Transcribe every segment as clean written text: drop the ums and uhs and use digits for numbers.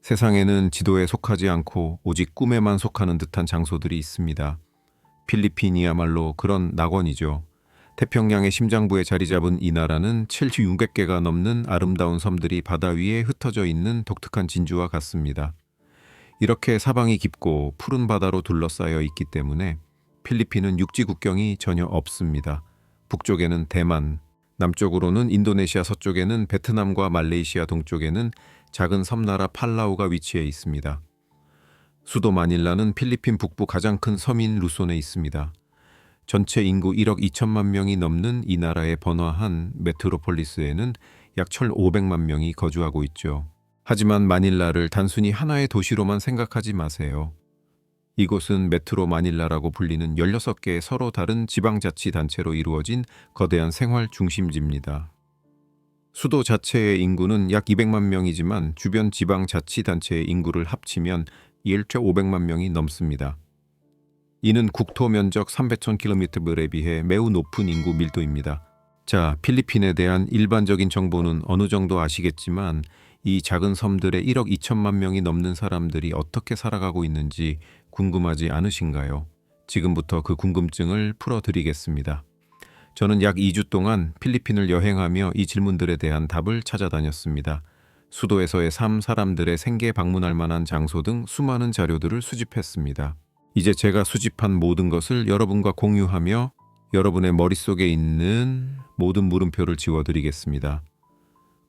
세상에는 지도에 속하지 않고 오직 꿈에만 속하는 듯한 장소들이 있습니다. 필리핀이야말로 그런 낙원이죠. 태평양의 심장부에 자리 잡은 이 나라는 7,600개가 넘는 아름다운 섬들이 바다 위에 흩어져 있는 독특한 진주와 같습니다. 이렇게 사방이 깊고 푸른 바다로 둘러싸여 있기 때문에 필리핀은 육지 국경이 전혀 없습니다. 북쪽에는 대만, 남쪽으로는 인도네시아, 서쪽에는 베트남과 말레이시아, 동쪽에는 작은 섬나라 팔라우가 위치해 있습니다. 수도 마닐라는 필리핀 북부 가장 큰 섬인 루손에 있습니다. 전체 인구 1억 2천만 명이 넘는 이 나라의 번화한 메트로폴리스에는 약 1,500만 명이 거주하고 있죠. 하지만 마닐라를 단순히 하나의 도시로만 생각하지 마세요. 이곳은 메트로 마닐라라고 불리는 16개의 서로 다른 지방자치단체로 이루어진 거대한 생활 중심지입니다. 수도 자체의 인구는 약 200만 명이지만 주변 지방자치단체의 인구를 합치면 1,500만 명이 넘습니다. 이는 국토 면적 300,000km에 비해 매우 높은 인구 밀도입니다. 자, 필리핀에 대한 일반적인 정보는 어느 정도 아시겠지만 이 작은 섬들의 1억 2천만 명이 넘는 사람들이 어떻게 살아가고 있는지 궁금하지 않으신가요? 지금부터 그 궁금증을 풀어드리겠습니다. 저는 약 2주 동안 필리핀을 여행하며 이 질문들에 대한 답을 찾아다녔습니다. 수도에서의 삶, 사람들의 생계 방문할 만한 장소 등 수많은 자료들을 수집했습니다. 이제 제가 수집한 모든 것을 여러분과 공유하며 여러분의 머릿속에 있는 모든 물음표를 지워드리겠습니다.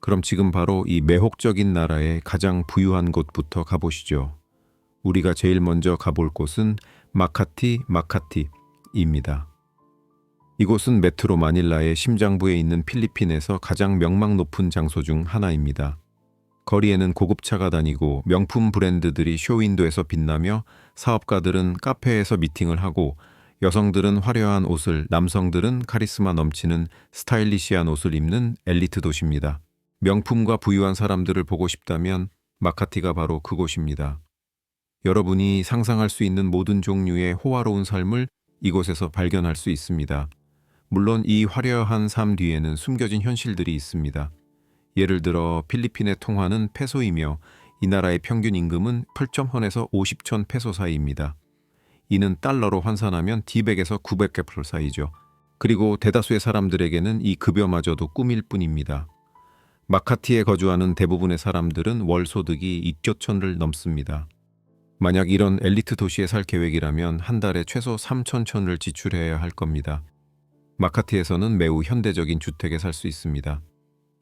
그럼 지금 바로 이 매혹적인 나라의 가장 부유한 곳부터 가보시죠. 우리가 제일 먼저 가볼 곳은 마카티입니다. 이곳은 메트로 마닐라의 심장부에 있는 필리핀에서 가장 명망 높은 장소 중 하나입니다. 거리에는 고급차가 다니고 명품 브랜드들이 쇼윈도에서 빛나며 사업가들은 카페에서 미팅을 하고 여성들은 화려한 옷을, 남성들은 카리스마 넘치는 스타일리시한 옷을 입는 엘리트 도시입니다. 명품과 부유한 사람들을 보고 싶다면 마카티가 바로 그곳입니다. 여러분이 상상할 수 있는 모든 종류의 호화로운 삶을 이곳에서 발견할 수 있습니다. 물론 이 화려한 삶 뒤에는 숨겨진 현실들이 있습니다. 예를 들어 필리핀의 통화는 페소이며 이 나라의 평균 임금은 8,000원에서 50,000 페소 사이입니다. 이는 달러로 환산하면 D100에서 900개플 사이죠. 그리고 대다수의 사람들에게는 이 급여마저도 꿈일 뿐입니다. 마카티에 거주하는 대부분의 사람들은 월 소득이 2,000를 넘습니다. 만약 이런 엘리트 도시에 살 계획이라면 한 달에 최소 3,000을 지출해야 할 겁니다. 마카티에서는 매우 현대적인 주택에 살 수 있습니다.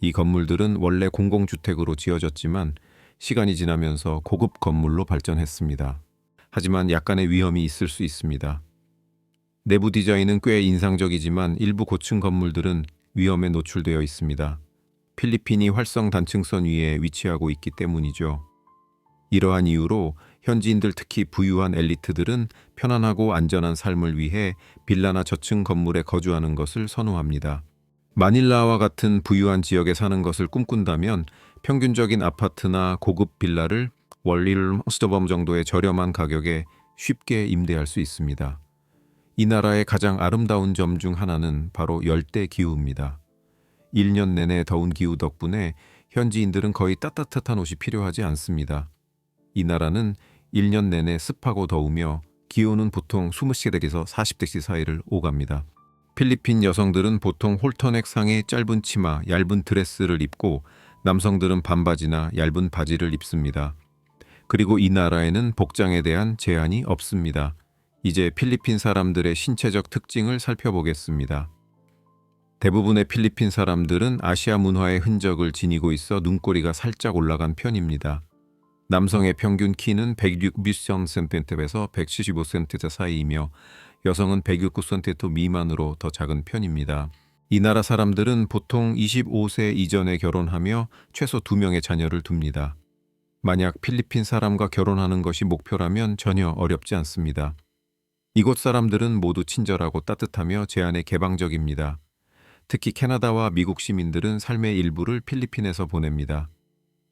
이 건물들은 원래 공공주택으로 지어졌지만 시간이 지나면서 고급 건물로 발전했습니다. 하지만 약간의 위험이 있을 수 있습니다. 내부 디자인은 꽤 인상적이지만 일부 고층 건물들은 위험에 노출되어 있습니다. 필리핀이 활성 단층선 위에 위치하고 있기 때문이죠. 이러한 이유로 현지인들, 특히 부유한 엘리트들은 편안하고 안전한 삶을 위해 빌라나 저층 건물에 거주하는 것을 선호합니다. 마닐라와 같은 부유한 지역에 사는 것을 꿈꾼다면 평균적인 아파트나 고급 빌라를 월 1스토범 정도의 저렴한 가격에 쉽게 임대할 수 있습니다. 이 나라의 가장 아름다운 점 중 하나는 바로 열대 기후입니다. 1년 내내 더운 기후 덕분에 현지인들은 거의 따뜻한 옷이 필요하지 않습니다. 이 나라는 1년 내내 습하고 더우며 기온은 보통 20도에서 40도 사이를 오갑니다. 필리핀 여성들은 보통 홀터넥 상의 짧은 치마, 얇은 드레스를 입고 남성들은 반바지나 얇은 바지를 입습니다. 그리고 이 나라에는 복장에 대한 제한이 없습니다. 이제 필리핀 사람들의 신체적 특징을 살펴보겠습니다. 대부분의 필리핀 사람들은 아시아 문화의 흔적을 지니고 있어 눈꼬리가 살짝 올라간 편입니다. 남성의 평균 키는 106cm에서 175cm 사이이며 여성은 169cm 미만으로 더 작은 편입니다. 이 나라 사람들은 보통 25세 이전에 결혼하며 최소 2명의 자녀를 둡니다. 만약 필리핀 사람과 결혼하는 것이 목표라면 전혀 어렵지 않습니다. 이곳 사람들은 모두 친절하고 따뜻하며 제안에 개방적입니다. 특히 캐나다와 미국 시민들은 삶의 일부를 필리핀에서 보냅니다.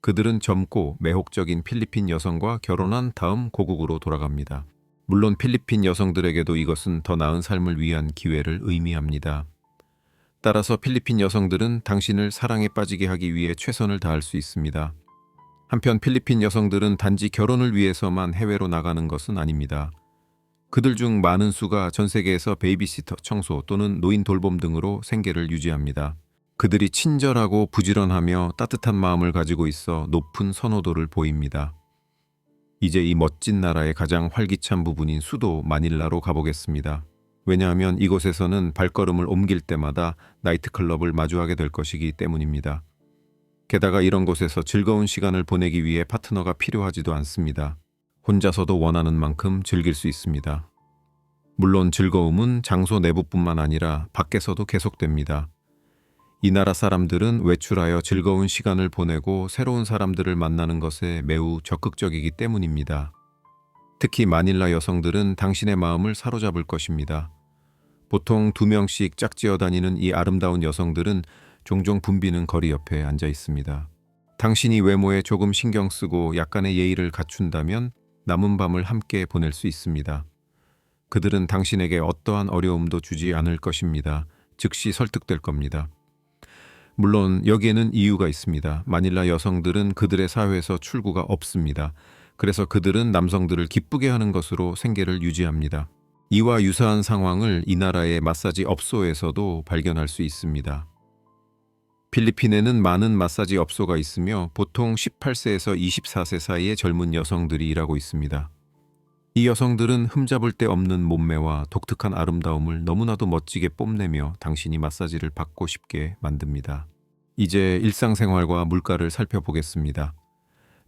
그들은 젊고 매혹적인 필리핀 여성과 결혼한 다음 고국으로 돌아갑니다. 물론 필리핀 여성들에게도 이것은 더 나은 삶을 위한 기회를 의미합니다. 따라서 필리핀 여성들은 당신을 사랑에 빠지게 하기 위해 최선을 다할 수 있습니다. 한편 필리핀 여성들은 단지 결혼을 위해서만 해외로 나가는 것은 아닙니다. 그들 중 많은 수가 전 세계에서 베이비시터, 청소 또는 노인 돌봄 등으로 생계를 유지합니다. 그들이 친절하고 부지런하며 따뜻한 마음을 가지고 있어 높은 선호도를 보입니다. 이제 이 멋진 나라의 가장 활기찬 부분인 수도 마닐라로 가보겠습니다. 왜냐하면 이곳에서는 발걸음을 옮길 때마다 나이트클럽을 마주하게 될 것이기 때문입니다. 게다가 이런 곳에서 즐거운 시간을 보내기 위해 파트너가 필요하지도 않습니다. 혼자서도 원하는 만큼 즐길 수 있습니다. 물론 즐거움은 장소 내부뿐만 아니라 밖에서도 계속됩니다. 이 나라 사람들은 외출하여 즐거운 시간을 보내고 새로운 사람들을 만나는 것에 매우 적극적이기 때문입니다. 특히 마닐라 여성들은 당신의 마음을 사로잡을 것입니다. 보통 2명씩 짝지어 다니는 이 아름다운 여성들은 종종 붐비는 거리 옆에 앉아 있습니다. 당신이 외모에 조금 신경 쓰고 약간의 예의를 갖춘다면 남은 밤을 함께 보낼 수 있습니다. 그들은 당신에게 어떠한 어려움도 주지 않을 것입니다. 즉시 설득될 겁니다. 물론 여기에는 이유가 있습니다. 마닐라 여성들은 그들의 사회에서 출구가 없습니다. 그래서 그들은 남성들을 기쁘게 하는 것으로 생계를 유지합니다. 이와 유사한 상황을 이 나라의 마사지 업소에서도 발견할 수 있습니다. 필리핀에는 많은 마사지 업소가 있으며 보통 18세에서 24세 사이의 젊은 여성들이 일하고 있습니다. 이 여성들은 흠잡을 데 없는 몸매와 독특한 아름다움을 너무나도 멋지게 뽐내며 당신이 마사지를 받고 싶게 만듭니다. 이제 일상생활과 물가를 살펴보겠습니다.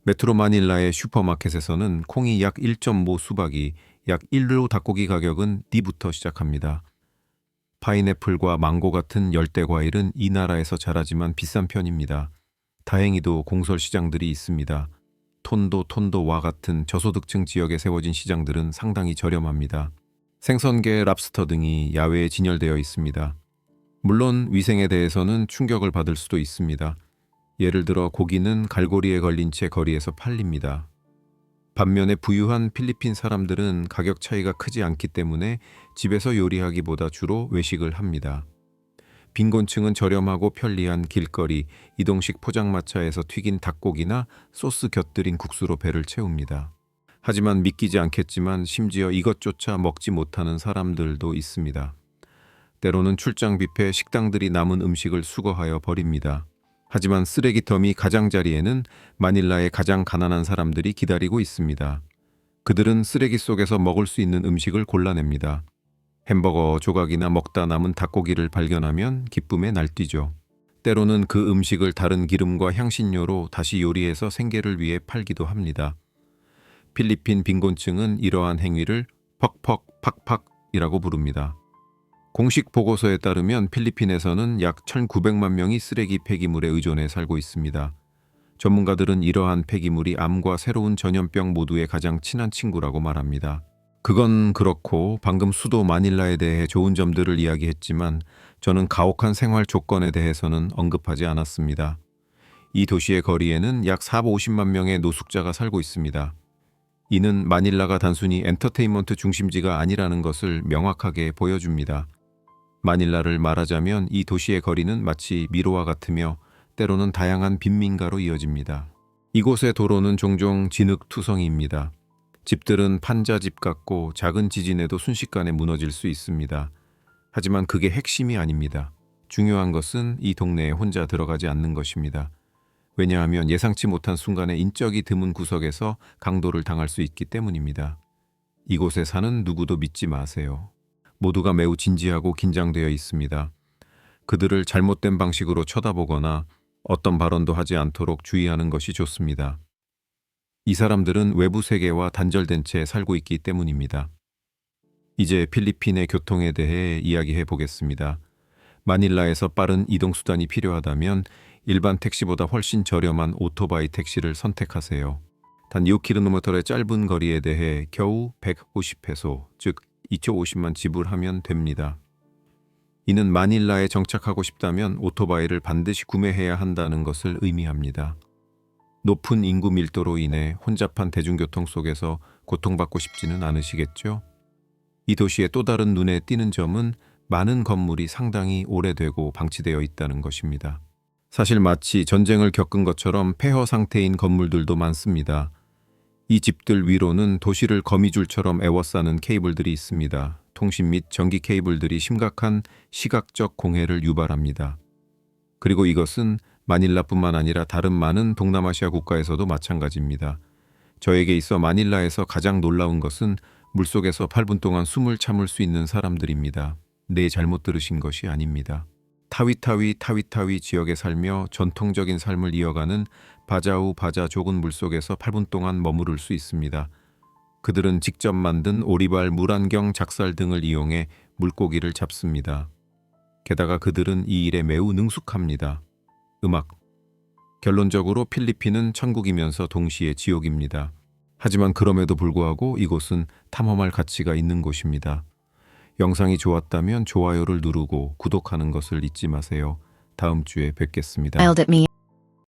메트로 마닐라의 슈퍼마켓에서는 콩이 약 1.5 수박이 약 1로 닭고기 가격은 D부터 시작합니다. 파인애플과 망고 같은 열대 과일은 이 나라에서 자라지만 비싼 편입니다. 다행히도 공설 시장들이 있습니다. 톤도와 같은 저소득층 지역에 세워진 시장들은 상당히 저렴합니다. 생선계, 랍스터 등이 야외에 진열되어 있습니다. 물론 위생에 대해서는 충격을 받을 수도 있습니다. 예를 들어 고기는 갈고리에 걸린 채 거리에서 팔립니다. 반면에 부유한 필리핀 사람들은 가격 차이가 크지 않기 때문에 집에서 요리하기보다 주로 외식을 합니다. 빈곤층은 저렴하고 편리한 길거리, 이동식 포장마차에서 튀긴 닭고기나 소스 곁들인 국수로 배를 채웁니다. 하지만 믿기지 않겠지만 심지어 이것조차 먹지 못하는 사람들도 있습니다. 때로는 출장 뷔페 식당들이 남은 음식을 수거하여 버립니다. 하지만 쓰레기더미 가장자리에는 마닐라의 가장 가난한 사람들이 기다리고 있습니다. 그들은 쓰레기 속에서 먹을 수 있는 음식을 골라냅니다. 햄버거 조각이나 먹다 남은 닭고기를 발견하면 기쁨에 날뛰죠. 때로는 그 음식을 다른 기름과 향신료로 다시 요리해서 생계를 위해 팔기도 합니다. 필리핀 빈곤층은 이러한 행위를 퍽퍽 팍팍이라고 부릅니다. 공식 보고서에 따르면 필리핀에서는 약 1,900만 명이 쓰레기 폐기물에 의존해 살고 있습니다. 전문가들은 이러한 폐기물이 암과 새로운 전염병 모두의 가장 친한 친구라고 말합니다. 그건 그렇고 방금 수도 마닐라에 대해 좋은 점들을 이야기했지만 저는 가혹한 생활 조건에 대해서는 언급하지 않았습니다. 이 도시의 거리에는 약 450만 명의 노숙자가 살고 있습니다. 이는 마닐라가 단순히 엔터테인먼트 중심지가 아니라는 것을 명확하게 보여줍니다. 마닐라를 말하자면 이 도시의 거리는 마치 미로와 같으며 때로는 다양한 빈민가로 이어집니다. 이곳의 도로는 종종 진흙투성이입니다. 집들은 판자집 같고 작은 지진에도 순식간에 무너질 수 있습니다. 하지만 그게 핵심이 아닙니다. 중요한 것은 이 동네에 혼자 들어가지 않는 것입니다. 왜냐하면 예상치 못한 순간에 인적이 드문 구석에서 강도를 당할 수 있기 때문입니다. 이곳에 사는 누구도 믿지 마세요. 모두가 매우 진지하고 긴장되어 있습니다. 그들을 잘못된 방식으로 쳐다보거나 어떤 발언도 하지 않도록 주의하는 것이 좋습니다. 이 사람들은 외부 세계와 단절된 채 살고 있기 때문입니다. 이제 필리핀의 교통에 대해 이야기해 보겠습니다. 마닐라에서 빠른 이동수단이 필요하다면 일반 택시보다 훨씬 저렴한 오토바이 택시를 선택하세요. 단 6km의 짧은 거리에 대해 겨우 150페소, 즉 2,050만 지불하면 됩니다. 이는 마닐라에 정착하고 싶다면 오토바이를 반드시 구매해야 한다는 것을 의미합니다. 높은 인구 밀도로 인해 혼잡한 대중교통 속에서 고통받고 싶지는 않으시겠죠? 이 도시의 또 다른 눈에 띄는 점은 많은 건물이 상당히 오래되고 방치되어 있다는 것입니다. 사실 마치 전쟁을 겪은 것처럼 폐허 상태인 건물들도 많습니다. 이 집들 위로는 도시를 거미줄처럼 에워싸는 케이블들이 있습니다. 통신 및 전기 케이블들이 심각한 시각적 공해를 유발합니다. 그리고 이것은 마닐라뿐만 아니라 다른 많은 동남아시아 국가에서도 마찬가지입니다. 저에게 있어 마닐라에서 가장 놀라운 것은 물속에서 8분 동안 숨을 참을 수 있는 사람들입니다. 네, 잘못 들으신 것이 아닙니다. 타위타위 지역에 살며 전통적인 삶을 이어가는 바자우 바자족은 물속에서 8분 동안 머무를 수 있습니다. 그들은 직접 만든 오리발, 물안경, 작살 등을 이용해 물고기를 잡습니다. 게다가 그들은 이 일에 매우 능숙합니다. 음악. 결론적으로 필리핀은 천국이면서 동시에 지옥입니다. 하지만 그럼에도 불구하고 이곳은 탐험할 가치가 있는 곳입니다. 영상이 좋았다면 좋아요를 누르고 구독하는 것을 잊지 마세요. 다음 주에 뵙겠습니다. Smiled at me